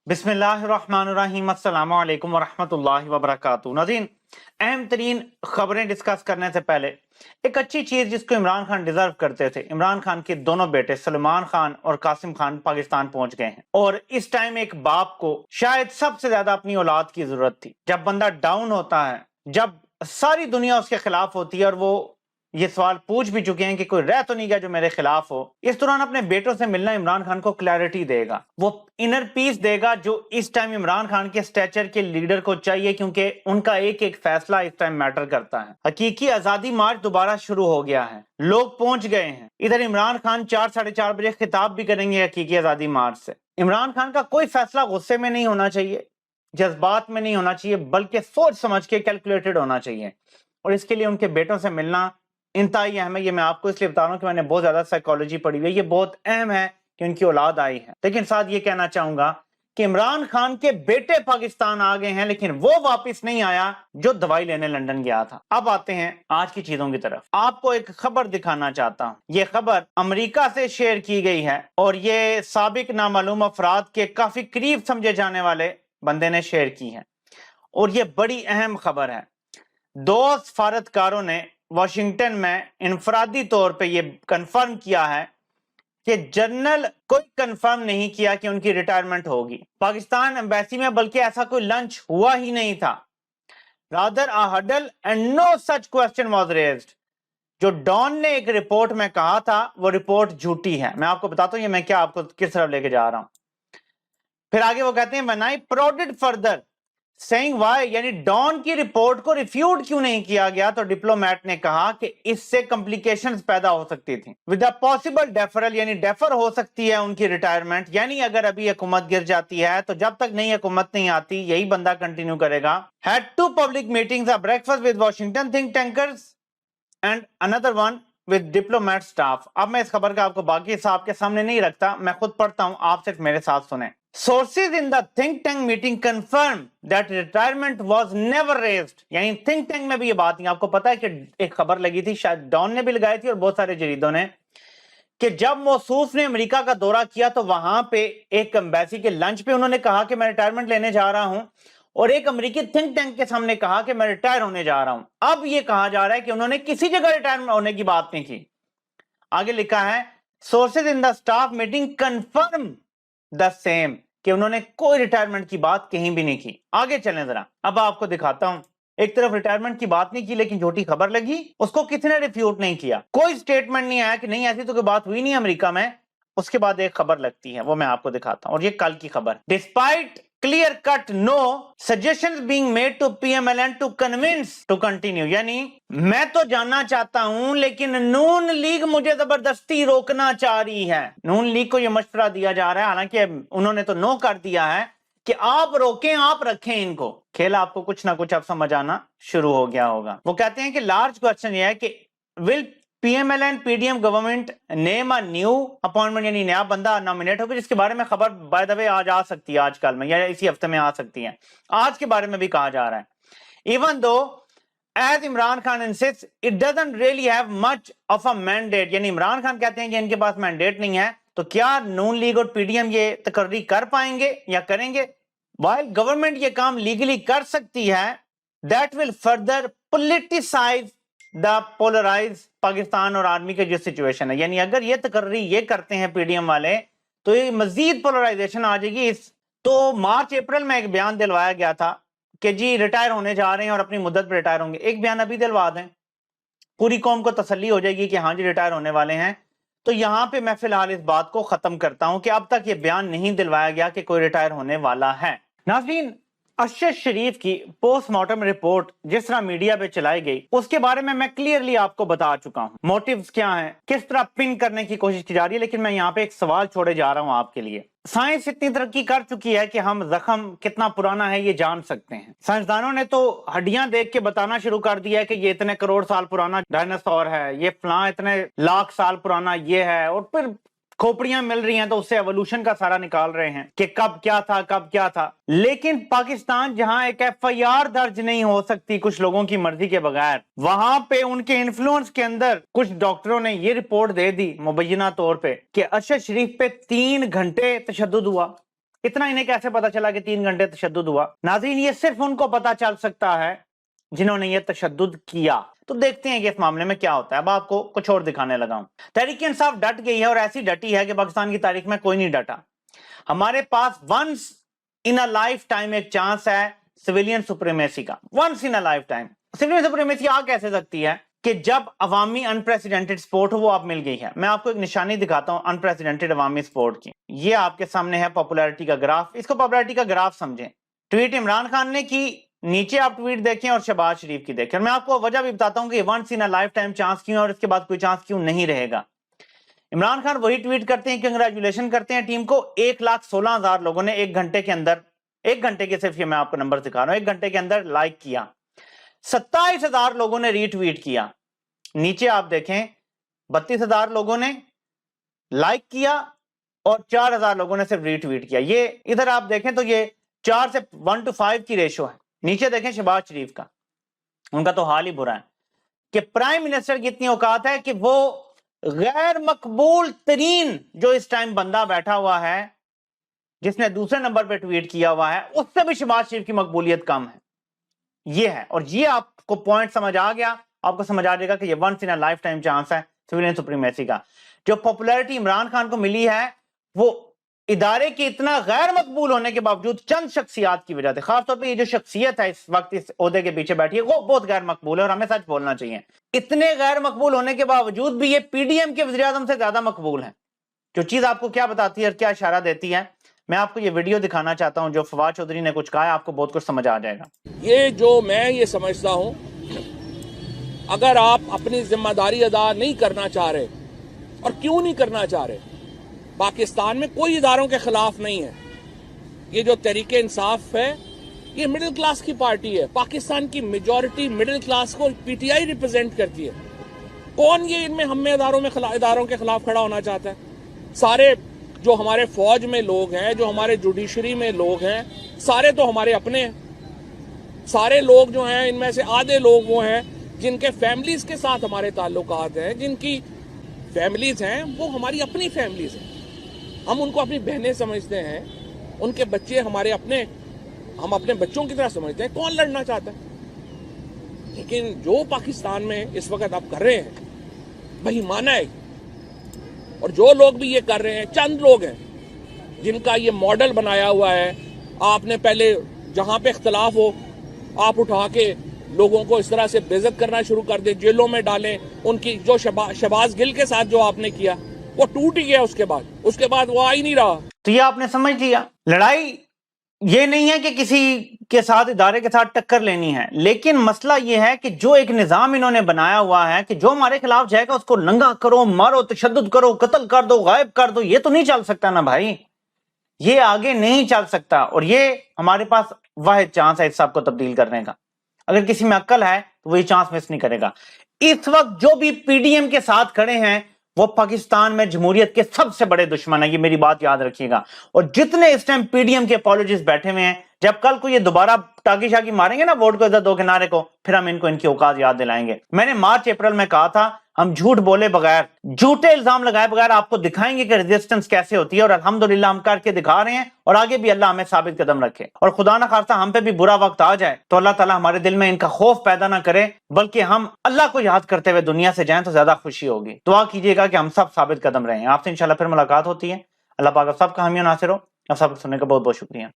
बिस्मिल्लाहिर्रहमानिर्रहीम अस्सलाम वालेकुम वरहमतुल्लाहि वबरकातुहू। नाज़रीन, अहम तरीन खबरें डिस्कस करने से पहले एक अच्छी चीज जिसको इमरान खान डिजर्व करते थे, इमरान खान के दोनों बेटे सलमान खान और कासिम खान पाकिस्तान पहुंच गए हैं। और इस टाइम एक बाप को शायद सबसे ज्यादा अपनी औलाद की जरूरत थी। जब बंदा डाउन होता है, जब सारी दुनिया उसके खिलाफ होती है, और वो ये सवाल पूछ भी चुके हैं कि कोई रह तो नहीं गया जो मेरे खिलाफ हो, इस दौरान अपने बेटों से मिलना इमरान खान को क्लैरिटी देगा, वो इनर पीस देगा जो इस टाइम इमरान खान के स्टेचर के लीडर को चाहिए, क्योंकि उनका एक एक फैसला इस टाइम मैटर करता है। हकीकी आजादी मार्च दोबारा शुरू हो गया है, लोग पहुंच गए हैं। इधर इमरान खान 4-4:30 बजे खिताब भी करेंगे हकीकी आजादी मार्च से। इमरान खान का कोई फैसला गुस्से में नहीं होना चाहिए, जज्बात में नहीं होना चाहिए, बल्कि सोच समझ के कैलकुलेटेड होना चाहिए। और इसके लिए उनके बेटों से मिलना इंतहाई अहम है। ये मैं आपको इसलिए बता रहा हूं कि मैंने बहुत ज्यादा साइकोलॉजी पढ़ी हुई है। ये बहुत अहम है कि उनकी औलाद आई है। लेकिन साथ ये कहना चाहूंगा कि इमरान खान के बेटे पाकिस्तान आ गए हैं, लेकिन वो वापस नहीं आया जो दवाई लेने लंदन गया था। अब आते हैं आज की चीजों की तरफ। आपको एक खबर दिखाना चाहता हूं। ये खबर अमेरिका से शेयर की गई है और ये साबिक नामालूम अफराद के काफी करीब समझे जाने वाले बंदे ने शेयर की है, और ये बड़ी अहम खबर है। 2 सफारतकारों ने वाशिंगटन में इनफरादी तौर पे ये कंफर्म किया है कि जनरल कोई कंफर्म नहीं किया कि उनकी रिटायरमेंट होगी पाकिस्तान एम्बेसी में, बल्कि ऐसा कोई लंच हुआ ही नहीं था। Rather a huddle and no such question was raised. जो डॉन ने एक रिपोर्ट में कहा था वो रिपोर्ट झूठी है। मैं आपको बताता हूं ये मैं क्या आपको किस तरफ लेके जा रहा हूं। फिर आगे वो कहते हैं when I prodded further saying why, यानी डॉन की रिपोर्ट को रिफ्यूट क्यों नहीं किया गया, तो डिप्लोमेट ने कहा कि इससे कॉम्प्लिकेशंस पैदा हो सकती थी विद अ पॉसिबल डेफरल, यानी डेफर हो सकती है उनकी रिटायरमेंट। यानी अगर अभी हुकूमत गिर जाती है तो जब तक नई हुकूमत नहीं आती यही बंदा कंटिन्यू करेगा। Had 2 public meetings, a breakfast with Washington think tankers and another one with diplomat staff. अब मैं इस खबर का आपको बाकी हिसाब के सामने नहीं रखता, मैं खुद पढ़ता हूं, आप सिर्फ मेरे साथ सुने। Sources in the think tank meeting confirm that retirement was never raised, यानी think tank में भी ये बात नहीं। आपको पता है कि एक खबर लगी थी, शायद डॉन ने भी लगाई थी और बहुत सारे जरीदों ने, कि जब मौसूफ ने अमेरिका का दौरा किया तो वहां पे एक एम्बेसी के लंच पे उन्होंने कहा कि मैं रिटायरमेंट लेने जा रहा हूं, और एक अमेरिकी थिंक टैंक के सामने कहा कि मैं रिटायर होने जा रहा हूं। अब ये कहा जा रहा है कि उन्होंने किसी जगह रिटायर होने की बात नहीं की। आगे लिखा है sources in the staff meeting confirm the same, कि उन्होंने कोई रिटायरमेंट की बात कहीं भी नहीं की। आगे चलें जरा, अब आपको दिखाता हूं। एक तरफ रिटायरमेंट की बात नहीं की, लेकिन झूठी खबर लगी, उसको किसने रिफ्यूट नहीं किया, कोई स्टेटमेंट नहीं आया कि नहीं ऐसी तो कोई बात हुई नहीं अमेरिका में। उसके बाद एक खबर लगती है, वो मैं आपको दिखाता हूं, और ये कल की खबर। Despite clear cut no suggestions being made to PMLN to convince to continue, यानी मैं तो जानना चाहता हूं लेकिन नून लीग मुझे जबरदस्ती रोकना चाह रही है। नून लीग को यह मशवरा दिया जा रहा है, हालांकि उन्होंने तो नो कर दिया है कि आप रोकें, आप रखें इनको। खेल आपको कुछ ना कुछ अब समझ आना शुरू हो गया होगा। वो कहते हैं कि लार्ज क्वेश्चन यह है कि will PMLN PDM government name a new appointment, यानी नया बंदा नॉमिनेट होगा, जिसके बारे में खबर बाय द वे आज आ सकती है, आजकल में या इसी हफ्ते में आ सकती है। आज के बारे में भी कहा जा रहा है। Even though as Imran Khan insist it doesn't really have much of a mandate, यानी इमरान खान कहते हैं कि इनके पास मैंडेट नहीं है, तो क्या नून लीग और पीडीएम ये तकर्री कर पाएंगे या करेंगे? वाइल गवर्नमेंट ये काम लीगली कर सकती है, that will further politicise the polarise Pakistan और आर्मी के जो सिचुएशन है, यानी अगर ये तकर्री ये करते हैं पीडीएम वाले तो ये मजीद पोलराइजेशन आ जाएगी। इस तो मार्च अप्रैल में एक बयान दिलवाया गया था कि जी रिटायर होने जा रहे हैं और अपनी मुद्दत पर रिटायर होंगे। एक बयान अभी दिलवा दें, पूरी कौम को तसल्ली हो जाएगी कि हाँ जी रिटायर होने वाले हैं। तो यहां पे मैं फिलहाल इस बात को खत्म करता हूं कि अब तक ये बयान नहीं दिलवाया गया कि कोई रिटायर होने वाला है। नाज़रीन, अरशद शरीफ की पोस्टमार्टम रिपोर्ट जिस तरह मीडिया पे चलाई गई उसके बारे में मैं क्लियरली आपको बता चुका हूं, मोटिव्स क्या हैं, किस तरह पिन करने की कोशिश की जा रही है। लेकिन मैं यहाँ पे एक सवाल छोड़े जा रहा हूं आपके लिए। साइंस इतनी तरक्की कर चुकी है कि हम जख्म कितना पुराना है ये जान सकते हैं। साइंसदानों ने तो हड्डियां देख के बताना शुरू कर दिया है कि ये इतने करोड़ साल पुराना डायनासोर है, ये फलां इतने लाख साल पुराना ये है, और फिर खोपड़ियां मिल रही हैं तो उससे एवोल्यूशन का सारा निकाल रहे हैं कि कब क्या था कब क्या था। लेकिन पाकिस्तान जहां एक एफआईआर दर्ज नहीं हो सकती कुछ लोगों की मर्जी के बगैर, वहां पे उनके इन्फ्लुएंस के अंदर कुछ डॉक्टरों ने ये रिपोर्ट दे दी मुबैना तौर पे कि अरशद शरीफ पे 3 घंटे तशद्दुद हुआ। اتنا انہیں کیسے پتا چلا کہ 3 گھنٹے تشدد ہوا؟ ناظرین یہ صرف ان کو پتا چل سکتا ہے جنہوں نے یہ تشدد کیا. تو دیکھتے ہیں کہ اس معاملے میں کیا ہوتا ہے. اب آپ کو کچھ اور دکھانے لگا ہوں. تحریک انصاف ڈٹ گئی ہے اور ایسی ڈٹی ہے کہ پاکستان کی تاریخ میں کوئی نہیں ڈٹا. ہمارے پاس once in a life time ایک چانس ہے سویلین سپریمیسی کا. Once in a life time civilian supremacy آ کیسے سکتی ہے کہ جب عوامی انپریسیڈنٹڈ سپورٹ وہ آپ مل گئی ہے. میں آپ کو ایک نشانی دکھاتا ہوں انپریسیڈنٹڈ عوامی سپورٹ کی. یہ آپ کے سامنے ہے پاپولیرٹی کا گراف. اس کو پاپولیرٹی کا گراف سمجھیں. ٹویٹ عمران خان نے کی, نیچے آپ ٹویٹ دیکھیں اور شہباز شریف کی دیکھیں. اور میں آپ کو وجہ بھی بتاتا ہوں کہ once in a life time chance کیوں اور اس کے بعد کوئی چانس کیوں نہیں رہے گا. عمران خان وہی ٹویٹ کرتے ہیں, کنگریچولیشن کرتے ہیں ٹیم کو. 1,16,000 لوگوں نے ایک گھنٹے کے اندر, ایک گھنٹے کے صرف یہ میں آپ کو نمبر دکھا رہا ہوں, ایک گھنٹے کے اندر لائک کیا. 27,000 لوگوں نے ری ٹویٹ کیا. نیچے آپ دیکھیں 32,000 لوگوں نے لائک کیا اور 4,000 لوگوں نے صرف ری ٹویٹ کیا. یہ ادھر آپ دیکھیں تو یہ 4 سے 1:5 کی ریشو ہے. نیچے دیکھیں شہباز شریف کا, ان کا تو حال ہی برا ہے کہ پرائم منسٹر کی اتنی اوقات ہے کہ وہ غیر مقبول ترین جو اس ٹائم بندہ بیٹھا ہوا ہے جس نے دوسرے نمبر پہ ٹویٹ کیا ہوا ہے, اس سے بھی شہباز شریف کی مقبولیت کم ہے. یہ ہے, اور یہ آپ کو پوائنٹ سمجھ آ گیا. آپ کو سمجھ آ جائے گا کہ یہ once in a life time chance ہے سویلین سپریمیسی کا. جو پاپولیرٹی عمران خان کو ملی ہے وہ ادارے کے اتنا غیر مقبول ہونے کے باوجود چند شخصیات کی وجہ سے, خاص طور پہ یہ جو شخصیت ہے اس وقت اس عہدے کے پیچھے بیٹھی ہے وہ بہت غیر مقبول ہے اور ہمیں سچ بولنا چاہیے. اتنے غیر مقبول ہونے کے باوجود بھی یہ پی ڈی ایم کے وزیر اعظم سے زیادہ مقبول ہیں. جو چیز آپ کو کیا بتاتی ہے اور کیا اشارہ دیتی ہے, میں آپ کو یہ ویڈیو دکھانا چاہتا ہوں جو فواد چودھری نے کچھ کہا ہے, آپ کو بہت کچھ سمجھ آ جائے گا. یہ جو میں یہ سمجھتا ہوں, اگر آپ اپنی ذمہ داری ادا نہیں کرنا چاہ رہے, اور کیوں نہیں کرنا چاہ رہے, پاکستان میں کوئی اداروں کے خلاف نہیں ہے. یہ جو تحریک انصاف ہے یہ مڈل کلاس کی پارٹی ہے. پاکستان کی میجورٹی مڈل کلاس کو پی ٹی آئی ریپرزینٹ کرتی ہے. کون یہ ان میں ہم اداروں کے خلاف کھڑا ہونا چاہتا ہے؟ سارے جو ہمارے فوج میں لوگ ہیں, جو ہمارے جوڈیشری میں لوگ ہیں, سارے تو ہمارے اپنے ہیں. سارے لوگ جو ہیں ان میں سے آدھے لوگ وہ ہیں جن کے فیملیز کے ساتھ ہمارے تعلقات ہیں, جن کی فیملیز ہیں وہ ہماری اپنی فیملیز ہیں. ہم ان کو اپنی بہنیں سمجھتے ہیں, ان کے بچے ہمارے اپنے, ہم اپنے بچوں کی طرح سمجھتے ہیں. کون لڑنا چاہتا ہے؟ لیکن جو پاکستان میں اس وقت آپ کر رہے ہیں وہی مانا ہے. اور جو لوگ بھی یہ کر رہے ہیں, چند لوگ ہیں جن کا یہ ماڈل بنایا ہوا ہے. آپ نے پہلے جہاں پہ اختلاف ہو آپ اٹھا کے لوگوں کو اس طرح سے بے عزت کرنا شروع کر دیں, جیلوں میں ڈالیں. ان کی جو شہباز گل کے ساتھ جو آپ نے کیا وہ ٹوٹ ہی گیا, اس کے بعد وہ آ ہی نہیں رہا. تو یہ آپ نے سمجھ لیا, لڑائی یہ نہیں ہے کہ کسی کے ساتھ ادارے کے ساتھ ٹکر لینی ہے, لیکن مسئلہ یہ ہے کہ جو ایک نظام انہوں نے بنایا ہوا ہے کہ جو ہمارے خلاف جائے گا اس کو ننگا کرو, مارو, تشدد کرو, قتل کر دو, غائب کر دو. یہ تو نہیں چل سکتا نا بھائی, یہ آگے نہیں چل سکتا. اور یہ ہمارے پاس واحد چانس ہے اس سب کو تبدیل کرنے کا. اگر کسی میں عقل ہے تو وہ یہ چانس مس نہیں کرے گا. اس وقت جو بھی پی ڈی ایم کے ساتھ کھڑے ہیں وہ پاکستان میں جمہوریت کے سب سے بڑے دشمن ہیں, یہ میری بات یاد رکھیے گا. اور جتنے اس ٹائم پی ڈی ایم کے اپولوجسٹ بیٹھے ہوئے ہیں, جب کل کو یہ دوبارہ ٹاکی شاکی ماریں گے نا ووٹ کو ادھر دو کنارے کو, پھر ہم ان کو ان کی اوقات یاد دلائیں گے. میں نے مارچ اپریل میں کہا تھا ہم جھوٹ بولے بغیر, جھوٹے الزام لگائے بغیر آپ کو دکھائیں گے کہ ریزسٹنس کیسے ہوتی ہے. اور الحمدللہ ہم کر کے دکھا رہے ہیں, اور آگے بھی اللہ ہمیں ثابت قدم رکھے. اور خدا نہ خواستہ ہم پہ بھی برا وقت آ جائے تو اللہ تعالیٰ ہمارے دل میں ان کا خوف پیدا نہ کرے, بلکہ ہم اللہ کو یاد کرتے ہوئے دنیا سے جائیں تو زیادہ خوشی ہوگی. دعا کیجیے گا کہ ہم سب ثابت قدم رہیں. آپ سے انشاءاللہ پھر ملاقات ہوتی ہے. اللہ پاک آپ سب کا حامی و ناصر ہو. آپ سب کو سننے کا بہت بہت شکریہ.